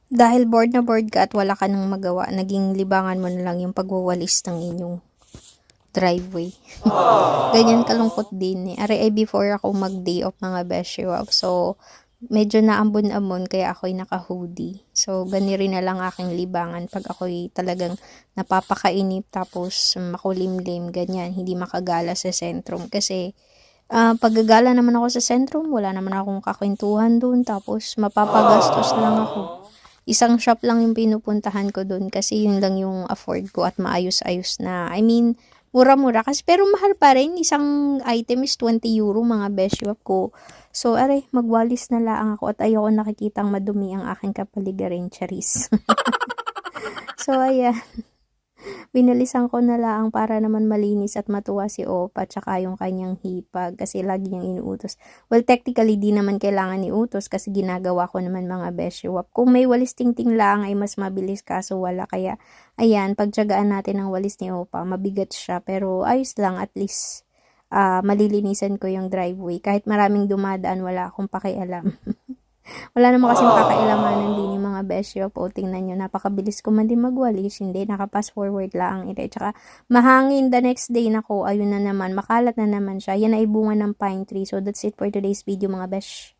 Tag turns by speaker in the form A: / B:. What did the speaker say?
A: Dahil bored na bored ka at wala ka nang magawa, naging libangan mo na lang yung pagwawalis ng inyong driveway. Ganyan kalungkot din eh. Ari ay before ako mag-day off mga beshi. So, medyo naambon-ambon kaya ako'y naka-hoodie. So, gani rin na lang aking libangan pag ako'y talagang napapakainip tapos makulimlim, ganyan, hindi makagala sa sentrum. Kasi, paggagala naman ako sa sentrum, wala naman akong kakwentuhan dun, tapos mapapagastos lang ako. Isang shop lang yung pinupuntahan ko dun kasi yun lang yung afford ko at maayos-ayos na. I mean, mura-mura kasi pero mahal pa rin. Isang item is 20 euro mga best shop ko. So, aray, magwalis na lang ako at ayoko nakikitang madumi ang aking kapaligiran, charis. So, ayan. Binalisan ko na lang para naman malinis at matuwa si Opa tsaka yung kanyang hipag kasi lagi niyang inuutos. Well, technically, di naman kailangan iutos kasi ginagawa ko naman mga beshiwap. Kung may walis tingting lang ay mas mabilis kaso wala. Kaya, ayan, pagtyagaan natin ang walis ni Opa. Mabigat siya pero ayos lang at least malilinisan ko yung driveway. Kahit maraming dumadaan, wala akong pakialam. Wala naman kasing pakailanganan din yung mga besyo po. Tingnan nyo, napakabilis ko man din magwalis. Hindi, naka-fast forward lang ito. Tsaka, mahangin the next day na ko. Ayun na naman, makalat na naman siya. Yan ay bunga ng pine tree. So, that's it for today's video mga besh.